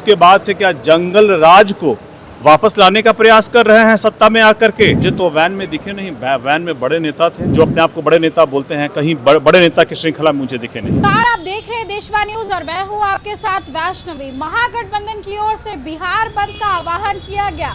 उसके बाद से क्या जंगल राज को वापस लाने का प्रयास कर रहे हैं सत्ता में आकर के। मुझे तो वैन में दिखे नहीं, वैन में बड़े नेता थे जो अपने आप को बड़े नेता बोलते हैं, कहीं बड़े नेता की श्रृंखला में मुझे दिखे नहीं। आप देख रहे हैं देशवा न्यूज और मैं हूं आपके साथ वैष्णवी। महागठबंधन की ओर से बिहार बंद का आह्वान किया गया,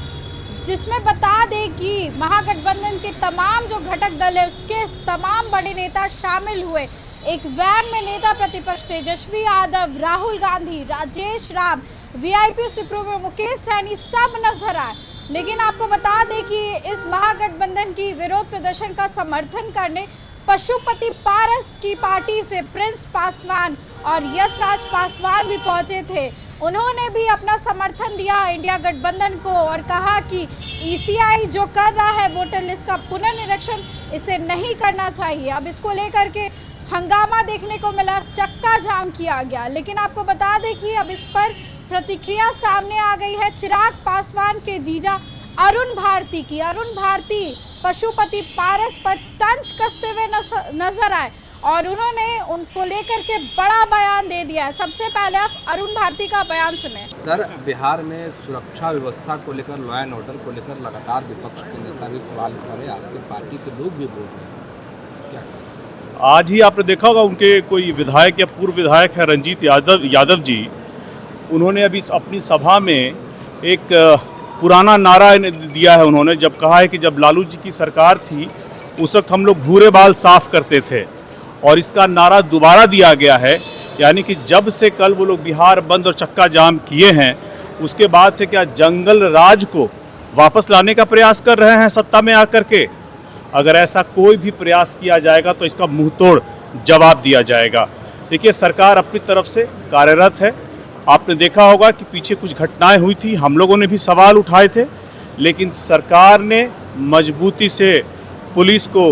जिसमें बता दें कि महागठबंधन के तमाम जो घटक दल है उसके तमाम बड़े नेता शामिल हुए। एक वैन में नेता प्रतिपक्ष तेजस्वी यादव, राहुल गांधी, राजेश राम, वीआईपी सुप्रीमो मुकेश सैनी सब नजर आए। लेकिन आपको बता दें कि इस महागठबंधन की विरोध प्रदर्शन का समर्थन करने पशुपति पारस की पार्टी से प्रिंस पासवान और यशराज पासवान भी पहुंचे थे। उन्होंने भी अपना समर्थन दिया इंडिया गठबंधन को और कहा कि ईसीआई जो कर रहा है वोटर लिस्ट का पुनर्निरीक्षण, इसे नहीं करना चाहिए। अब इसको लेकर के हंगामा देखने को मिला, चक्का जाम किया गया। लेकिन आपको बता दें कि अब इस पर प्रतिक्रिया सामने आ गई है चिराग पासवान के जीजा अरुण भारती की। अरुण भारती पशुपति पारस पर तंज कसते हुए नजर आए और उन्होंने उनको लेकर के बड़ा बयान दे दिया है। सबसे पहले आप अरुण भारती का बयान सुने। सर, बिहार में सुरक्षा व्यवस्था को लेकर, लॉ एंड ऑर्डर को लेकर लगातार विपक्ष के नेता भी सवाल कर रहे हैं, आपके पार्टी के लोग भी बोल रहे हैं, क्या? आज ही आपने देखा होगा उनके कोई विधायक या पूर्व विधायक है रंजीत यादव जी, उन्होंने अभी अपनी सभा में एक पुराना नारा दिया है। उन्होंने जब कहा है कि जब लालू जी की सरकार थी उस वक्त हम लोग भूरे बाल साफ करते थे, और इसका नारा दोबारा दिया गया है। यानी कि जब से कल वो लोग बिहार बंद और चक्का जाम किए हैं, उसके बाद से क्या जंगल राज को वापस लाने का प्रयास कर रहे हैं सत्ता में आकर के। अगर ऐसा कोई भी प्रयास किया जाएगा तो इसका मुंहतोड़ जवाब दिया जाएगा। देखिए, सरकार अपनी तरफ से कार्यरत है। आपने देखा होगा कि पीछे कुछ घटनाएं हुई थी, हम लोगों ने भी सवाल उठाए थे, लेकिन सरकार ने मजबूती से पुलिस को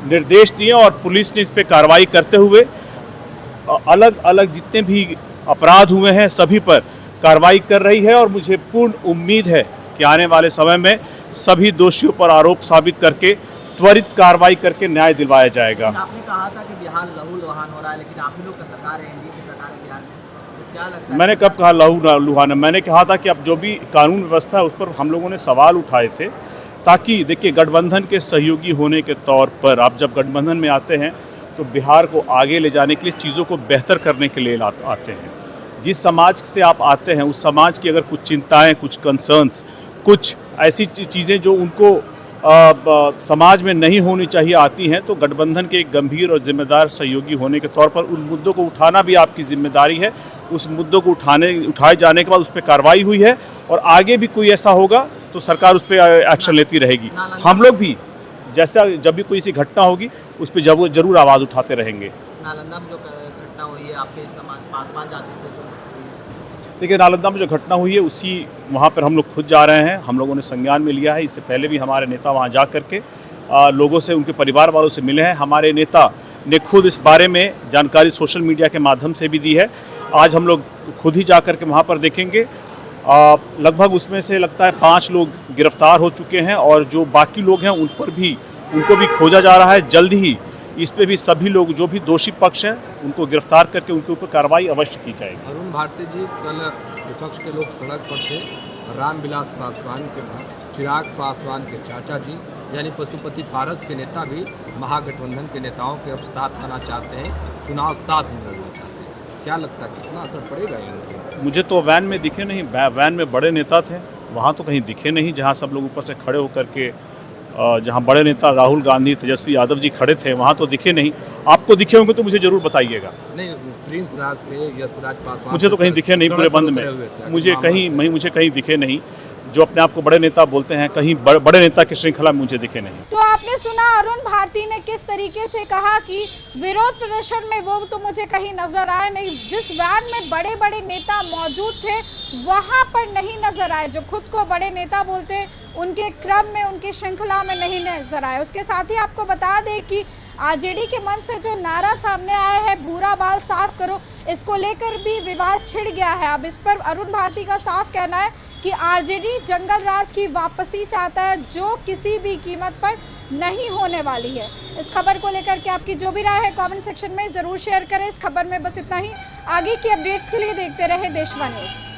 निर्देश दिए और पुलिस ने इस पर कार्रवाई करते हुए अलग अलग जितने भी अपराध हुए हैं सभी पर कार्रवाई कर रही है। और मुझे पूर्ण उम्मीद है कि आने वाले समय में सभी दोषियों पर आरोप साबित करके त्वरित कार्रवाई करके न्याय दिलवाया जाएगा। आपने कहा था कि बिहार लहू लुहान हो रहा है, लेकिन आप ही लोग का सरकार है, एनडीए की सरकार है बिहार में, तो क्या लगता है? मैंने कब कहा लहू लुहान? मैंने कहा था कि अब जो भी कानून व्यवस्था है उस पर हम लोगों ने सवाल उठाए थे, ताकि देखिए गठबंधन के सहयोगी होने के तौर पर आप जब गठबंधन में आते हैं तो बिहार को आगे ले जाने के लिए, चीज़ों को बेहतर करने के लिए आते हैं। जिस समाज से आप आते हैं उस समाज की अगर कुछ चिंताएं, कुछ कंसर्न्स, कुछ ऐसी चीज़ें जो उनको समाज में नहीं होनी चाहिए आती हैं, तो गठबंधन के एक गंभीर और जिम्मेदार सहयोगी होने के तौर पर उन मुद्दों को उठाना भी आपकी जिम्मेदारी है। उस मुद्दों को उठाए जाने के बाद उस पर कार्रवाई हुई है, और आगे भी कोई ऐसा होगा तो सरकार उस पर एक्शन लेती रहेगी। हम लोग भी जैसा जब भी कोई ऐसी घटना होगी उस पर जरूर आवाज़ उठाते रहेंगे। नालंदा में जो घटना हुई है आपके समाज पासवान जाति से, देखिए, नालंदा में जो घटना हुई है उसी वहाँ पर हम लोग खुद जा रहे हैं, हम लोगों ने संज्ञान में लिया है। इससे पहले भी हमारे नेता वहाँ जा करके लोगों से, उनके परिवार वालों से मिले हैं। हमारे नेता ने खुद इस बारे में जानकारी सोशल मीडिया के माध्यम से भी दी है। आज हम लोग खुद ही जा कर के वहाँ पर देखेंगे। लगभग उसमें से लगता है 5 लोग गिरफ्तार हो चुके हैं, और जो बाकी लोग हैं उनको भी खोजा जा रहा है। जल्द ही इस पे भी सभी लोग जो भी दोषी पक्ष हैं उनको गिरफ्तार करके उनके ऊपर कार्रवाई अवश्य की जाएगी। अरुण भारती जी, कल विपक्ष के लोग सड़क पर थे, रामविलास पासवान के बाद चिराग पासवान के चाचा जी यानी पशुपति पारस के नेता भी महागठबंधन के नेताओं के अब साथ आना चाहते हैं, चुनाव साथ में लड़ना चाहते हैं। क्या लगता है कितना असर पड़ेगा इनका? मुझे तो वैन में दिखे नहीं, वैन में बड़े नेता थे, वहाँ तो कहीं दिखे नहीं। जहाँ सब लोग ऊपर से खड़े होकर के, जहाँ बड़े नेता राहुल गांधी, तेजस्वी यादव जी खड़े थे, वहाँ तो दिखे नहीं। आपको दिखे होंगे तो मुझे जरूर बताइएगा। नहीं, प्रिंस राज थे, यशराज पासवान, मुझे तो कहीं दिखे नहीं पूरे बंद में, मुझे कहीं दिखे नहीं। जो अपने आप को बड़े नेता बोलते हैं, कहीं बड़े नेता की श्रृंखला में मुझे दिखे नहीं। तो आपने सुना अरुण भारती ने किस तरीके से कहा कि विरोध प्रदर्शन में वो तो मुझे कहीं नजर आए नहीं, जिस वैन में बड़े बड़े नेता मौजूद थे वहां पर नहीं नजर आए। जो खुद को बड़े नेता बोलते हैं उनके क्रम में, उनकी श्रृंखला में नहीं नजर आए। उसके साथ ही आपको बता दें कि आरजेडी के मन से जो नारा सामने आया है, भूरा बाल साफ करो, इसको लेकर भी विवाद छिड़ गया है। अब इस पर अरुण भारती का साफ कहना है कि आरजेडी जंगल राज की वापसी चाहता है, जो किसी भी कीमत पर नहीं होने वाली है। इस खबर को लेकर के आपकी जो भी राय है कमेंट सेक्शन में ज़रूर शेयर करें। इस खबर में बस इतना ही। आगे की अपडेट्स के लिए देखते रहे देशवा न्यूज़।